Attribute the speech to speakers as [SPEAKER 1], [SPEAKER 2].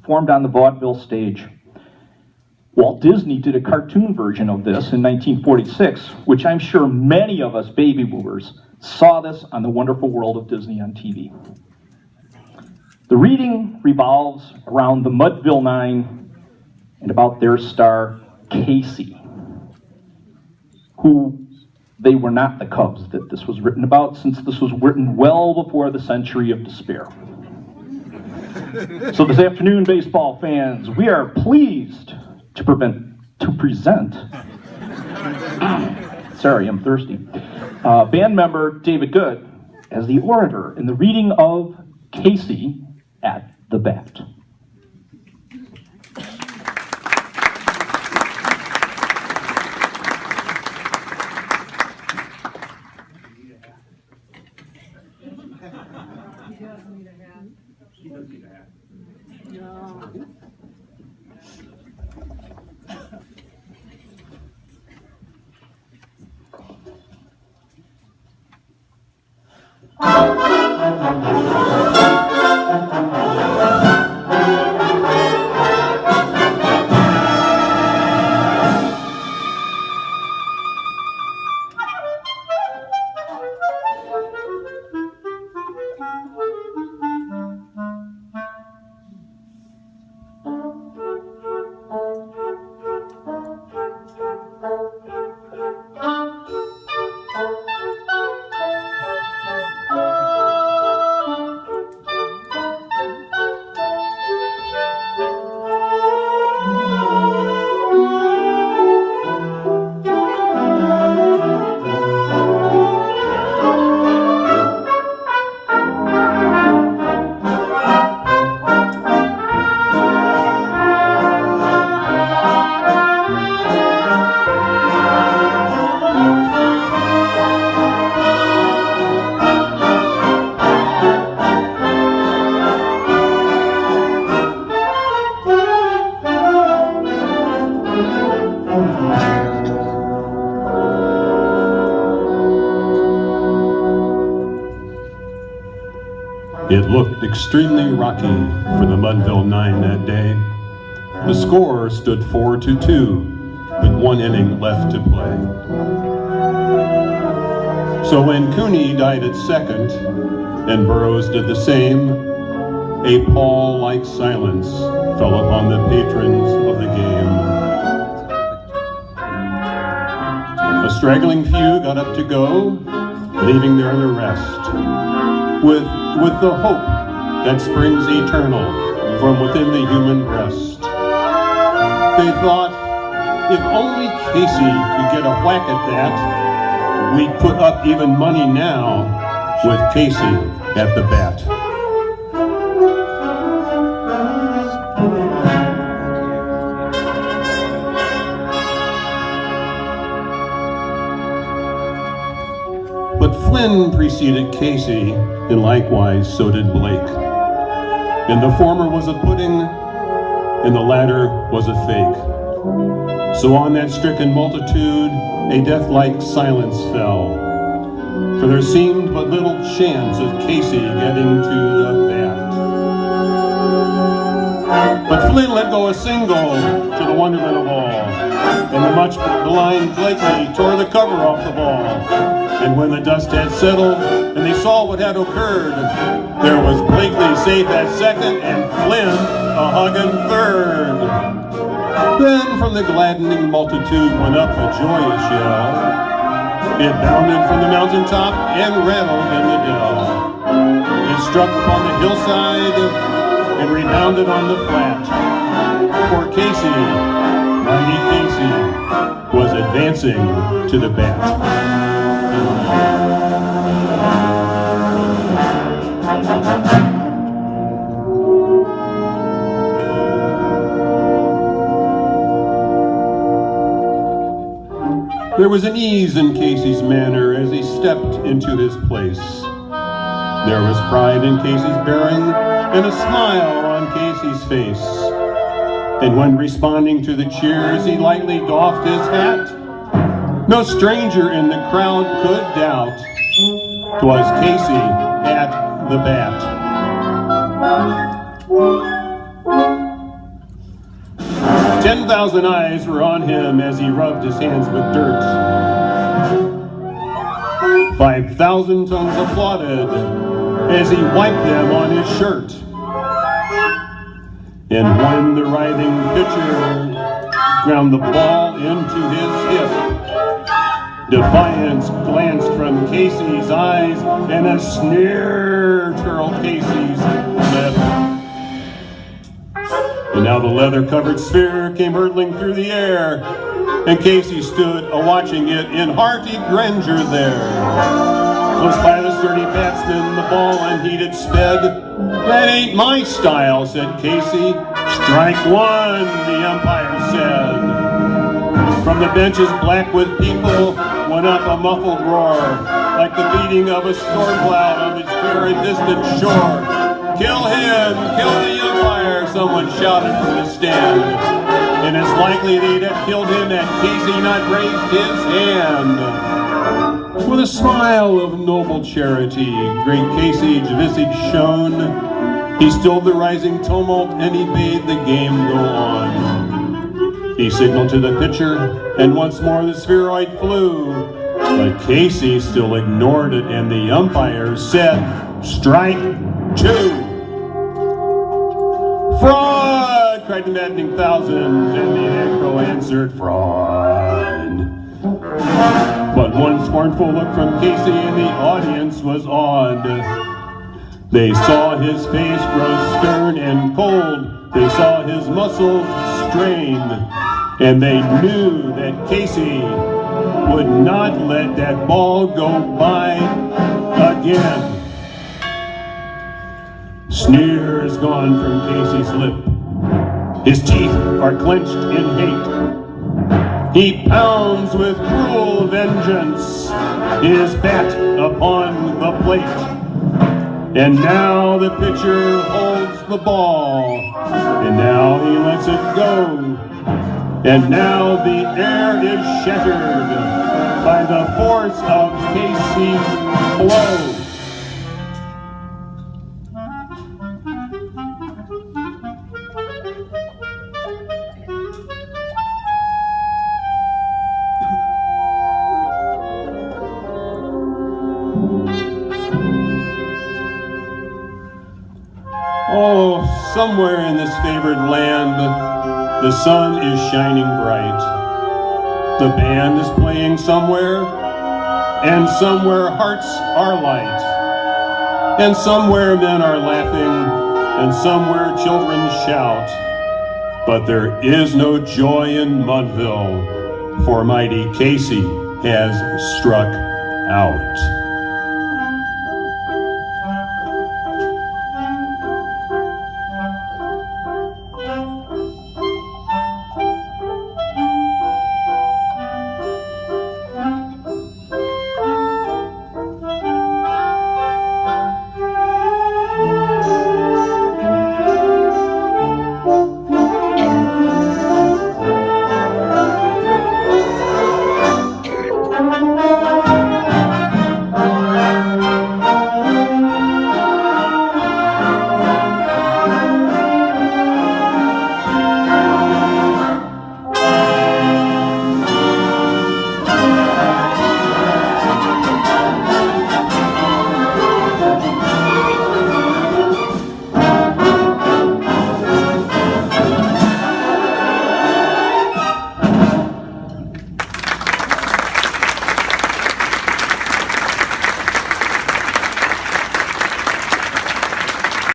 [SPEAKER 1] performed on the vaudeville stage. Walt Disney did a cartoon version of this in 1946, which I'm sure many of us baby boomers saw this on The Wonderful World of Disney on TV. The reading revolves around the Mudville Nine and about their star, Casey, who they were not the Cubs that this was written about, since this was written well before the century of despair. So this afternoon, baseball fans, we are pleased to present, sorry, I'm thirsty, band member David Goode as the orator in the reading of Casey at the Bat.
[SPEAKER 2] It looked extremely rocky for the Mudville Nine that day. The score stood 4-2, with 1 inning left to play. So when Cooney died at second, and Burroughs did the same, a pall-like silence fell upon the patrons of the game. A straggling few got up to go, leaving there the rest, with the hope that springs eternal from within the human breast. They thought, if only Casey could get a whack at that, we'd put up even money now with Casey at the bat. But Flynn preceded Casey, and likewise so did Blake. And the former was a pudding, and the latter was a fake. So on that stricken multitude, a death-like silence fell, for there seemed but little chance of Casey getting to the bat. But Flynn let go a single to the wonderment of all, and the much blind Blakely tore the cover off the ball. And when the dust had settled and they saw what had occurred, there was Blakely safe at second and Flynn a hugging third. Then from the gladdening multitude went up a joyous yell. It bounded from the mountaintop and rattled in the dell. It struck upon the hillside and rebounded on the flat. For Casey, mighty Casey, was advancing to the bat. There was an ease in Casey's manner as he stepped into his place. There was pride in Casey's bearing and a smile on Casey's face. And when responding to the cheers, he lightly doffed his hat. No stranger in the crowd could doubt 'twas Casey at the bat. 10,000 eyes were on him as he rubbed his hands with dirt. 5,000 tongues applauded as he wiped them on his shirt. And when the writhing pitcher ground the ball into his hip, defiance glanced from Casey's eyes, and a sneer curled Casey's lip. And now the leather-covered sphere came hurtling through the air, and Casey stood a-watching it in hearty grandeur there. Close by the sturdy batsman, the ball unheeded sped. "That ain't my style," said Casey. "Strike one," the umpire said. From the benches black with people went up a muffled roar, like the beating of a storm cloud on its very distant shore. "Kill him! Kill the umpire!" someone shouted from the stand. And it's likely they'd have killed him had Casey not raised his hand. With a smile of noble charity, great Casey's visage shone. He stilled the rising tumult and he bade the game go on. He signaled to the pitcher, and once more the spheroid flew. But Casey still ignored it, and the umpire said, "Strike two." "Fraud!" cried the maddening thousands, and the echo answered, "Fraud." But one scornful look from Casey and the audience was awed. They saw his face grow stern and cold. They saw his muscles strain. And they knew that Casey would not let that ball go by again. Sneer is gone from Casey's lip. His teeth are clenched in hate. He pounds with cruel vengeance his bat upon the plate. And now the pitcher holds the ball, and now he lets it go. And now the air is shattered by the force of Casey's blow. Oh, somewhere in this favored land, the sun is shining bright. The band is playing somewhere, and somewhere hearts are light. And somewhere men are laughing, and somewhere children shout. But there is no joy in Mudville, for mighty Casey has struck out.